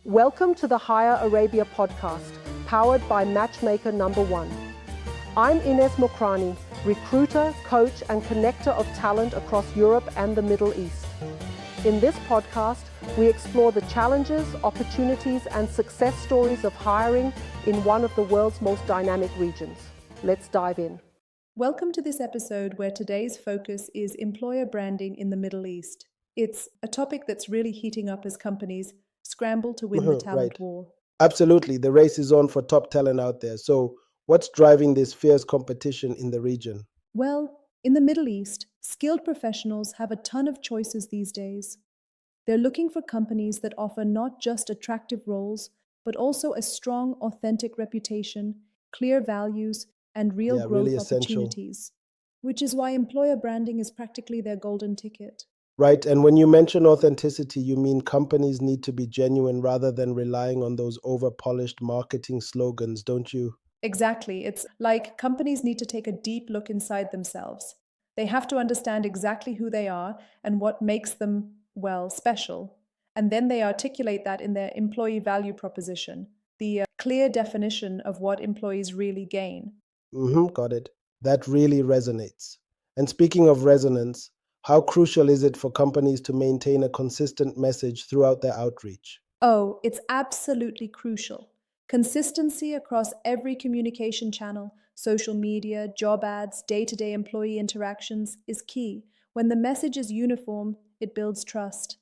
Welcome to the Hire Arabia podcast, powered by Matchmaker Number One. I'm Ines Mokrani, recruiter, coach, and connector of talent across Europe and the Middle East. In this podcast, we explore the challenges, opportunities, and success stories of hiring in one of the world's most dynamic regions. Let's dive in. Welcome to this episode where today's focus is employer branding in the Middle East. It's a topic that's really heating up as companies scramble to win the talent war. Absolutely. The race is on for top talent out there. So what's driving this fierce competition in the region? Well, in the Middle East, skilled professionals have a ton of choices these days. They're looking for companies that offer not just attractive roles, but also a strong, authentic reputation, clear values, and real growth really opportunities, which is why employer branding is practically their golden ticket. Right. And when you mention authenticity, you mean companies need to be genuine rather than relying on those over-polished marketing slogans, don't you? Exactly. It's like companies need to take a deep look inside themselves. They have to understand exactly who they are and what makes them, special. And then they articulate that in their employee value proposition, the clear definition of what employees really gain. Got it. That really resonates. And speaking of resonance, how crucial is it for companies to maintain a consistent message throughout their outreach? Oh, it's absolutely crucial. Consistency across every communication channel, social media, job ads, day-to-day employee interactions is key. When the message is uniform, it builds trust.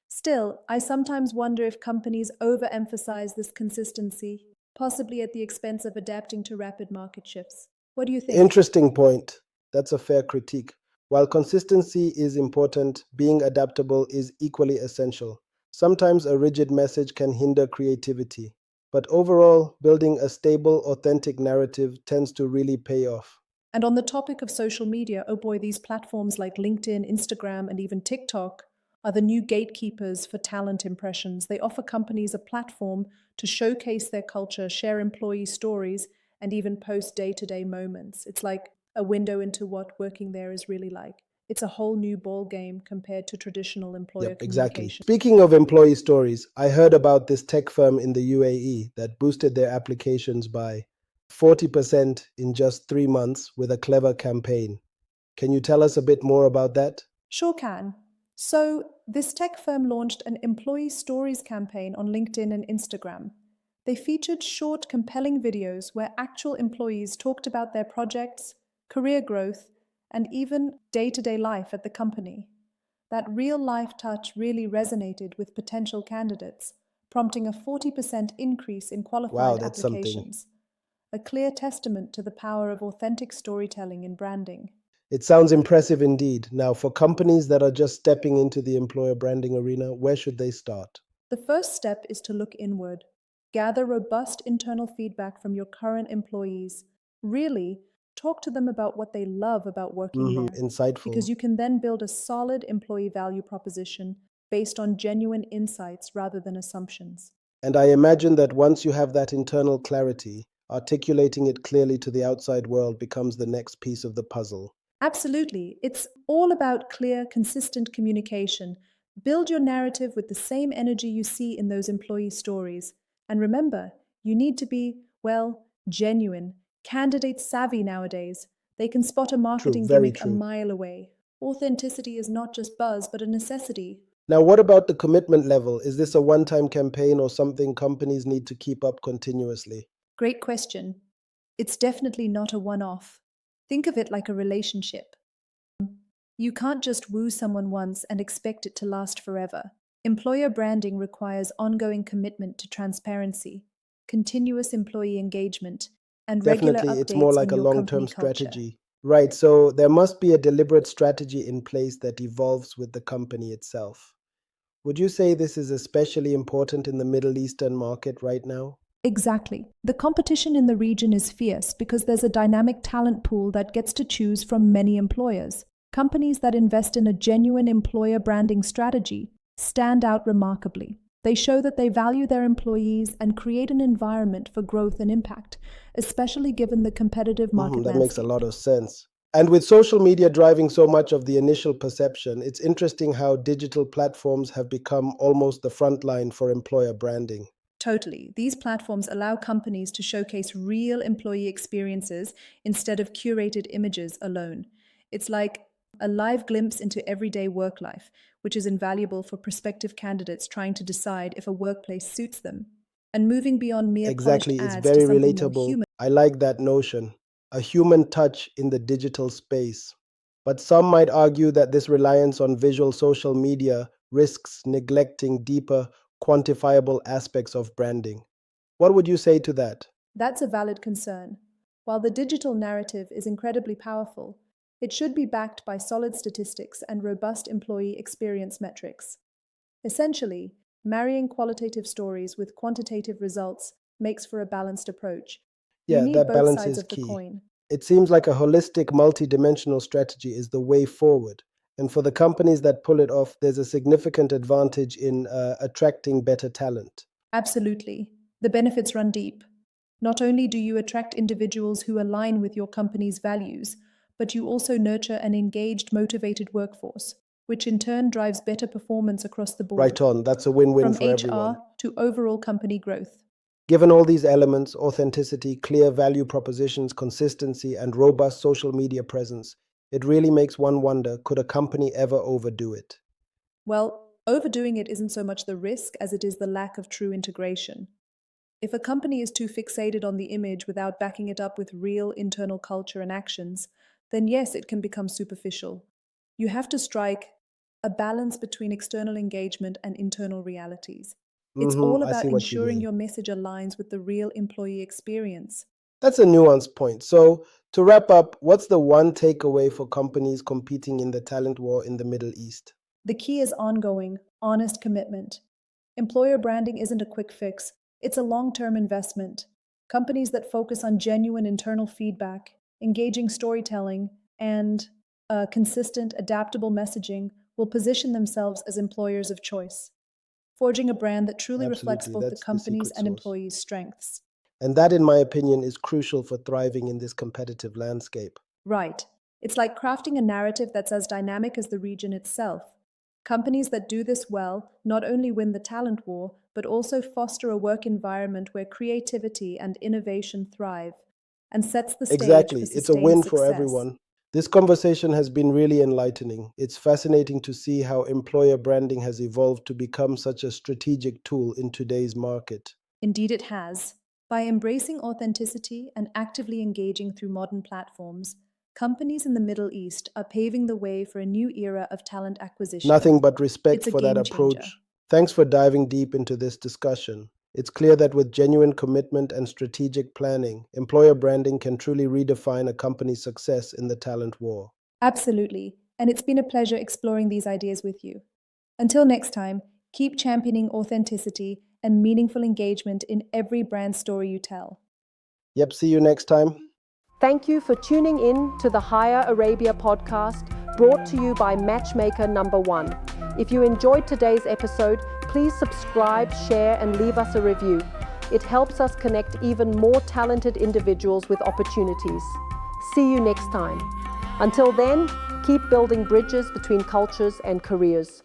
Still, I sometimes wonder if companies overemphasize this consistency, possibly at the expense of adapting to rapid market shifts. What do you think? Interesting point. That's a fair critique. While consistency is important, being adaptable is equally essential. Sometimes a rigid message can hinder creativity, but overall, building a stable, authentic narrative tends to really pay off. And on the topic of social media, oh boy, these platforms like LinkedIn, Instagram, and even TikTok are the new gatekeepers for talent impressions. They offer companies a platform to showcase their culture, share employee stories, and even post day-to-day moments. It's like a window into what working there is really like. It's a whole new ball game compared to traditional employer Exactly. communication. Speaking of employee stories, I heard about this tech firm in the UAE that boosted their applications by 40% in just 3 months with a clever campaign. Can you tell us a bit more about that? Sure can. So, this tech firm launched an employee stories campaign on LinkedIn and Instagram. They featured short, compelling videos where actual employees talked about their projects, career growth, and even day-to-day life at the company. That real-life touch really resonated with potential candidates, prompting a 40% increase in qualified that's applications. A clear testament to the power of authentic storytelling in branding. It sounds impressive indeed. Now, for companies that are just stepping into the employer branding arena, where should they start? The first step is to look inward. Gather robust internal feedback from your current employees. Really, talk to them about what they love about working there. Insightful. Because you can then build a solid employee value proposition based on genuine insights rather than assumptions. And I imagine that once you have that internal clarity, articulating it clearly to the outside world becomes the next piece of the puzzle. Absolutely. It's all about clear, consistent communication. Build your narrative with the same energy you see in those employee stories. And remember, you need to be, genuine. Candidate savvy nowadays. They can spot a marketing gimmick a mile away. Authenticity is not just buzz, but a necessity. Now, what about the commitment level? Is this a one-time campaign or something companies need to keep up continuously? Great question. It's definitely not a one-off. Think of it like a relationship. You can't just woo someone once and expect it to last forever. Employer branding requires ongoing commitment to transparency, continuous employee engagement, and regular updates. It's more like in a your long-term company strategy. culture. Right, so there must be a deliberate strategy in place that evolves with the company itself. Would you say this is especially important in the Middle Eastern market right now? Exactly. The competition in the region is fierce because there's a dynamic talent pool that gets to choose from many employers. Companies that invest in a genuine employer branding strategy stand out remarkably. They show that they value their employees and create an environment for growth and impact, especially given the competitive market landscape. That makes a lot of sense. And with social media driving so much of the initial perception, it's interesting how digital platforms have become almost the front line for employer branding. Totally. These platforms allow companies to showcase real employee experiences instead of curated images alone. It's like a live glimpse into everyday work life, which is invaluable for prospective candidates trying to decide if a workplace suits them. And moving beyond mere polished Exactly, it's ads to very something more relatable. human. I like that notion. A human touch in the digital space. But some might argue that this reliance on visual social media risks neglecting deeper, quantifiable aspects of branding. What would you say to that? That's a valid concern. While the digital narrative is incredibly powerful, it should be backed by solid statistics and robust employee experience metrics. Essentially, marrying qualitative stories with quantitative results makes for a balanced approach. You Yeah, need that both balance sides is of the key. coin. It seems like a holistic, multidimensional strategy is the way forward. And for the companies that pull it off, there's a significant advantage in attracting better talent. Absolutely. The benefits run deep. Not only do you attract individuals who align with your company's values, but you also nurture an engaged, motivated workforce, which in turn drives better performance across the Right board, on, that's a win-win from for everyone. HR to overall company growth. Given all these elements, authenticity, clear value propositions, consistency, and robust social media presence, it really makes one wonder, could a company ever overdo it? Well, overdoing it isn't so much the risk as it is the lack of true integration. If a company is too fixated on the image without backing it up with real internal culture and actions, then yes, it can become superficial. You have to strike a balance between external engagement and internal realities. It's all I see about what you ensuring mean. your message aligns with the real employee experience. That's a nuanced point. So, to wrap up, what's the one takeaway for companies competing in the talent war in the Middle East? The key is ongoing, honest commitment. Employer branding isn't a quick fix, it's a long-term investment. Companies that focus on genuine internal feedback, engaging storytelling, and consistent, adaptable messaging will position themselves as employers of choice, forging a brand that truly reflects Absolutely, both the that's the company's secret and sauce. employees' strengths. And that, in my opinion, is crucial for thriving in this competitive landscape. Right. It's like crafting a narrative that's as dynamic as the region itself. Companies that do this well not only win the talent war, but also foster a work environment where creativity and innovation thrive and sets the stage for Exactly, it's a sustained win for success. everyone. This conversation has been really enlightening. It's fascinating to see how employer branding has evolved to become such a strategic tool in today's market. Indeed, it has. By embracing authenticity and actively engaging through modern platforms, companies in the Middle East are paving the way for a new era of talent acquisition. Nothing but respect It's a for that game changer. approach. Thanks for diving deep into this discussion. It's clear that with genuine commitment and strategic planning, employer branding can truly redefine a company's success in the talent war. Absolutely, and it's been a pleasure exploring these ideas with you. Until next time, keep championing authenticity and meaningful engagement in every brand story you tell. Yep, see you next time. Thank you for tuning in to the Higher Arabia podcast, brought to you by Matchmaker Number One. If you enjoyed today's episode, please subscribe, share, and leave us a review. It helps us connect even more talented individuals with opportunities. See you next time. Until then, keep building bridges between cultures and careers.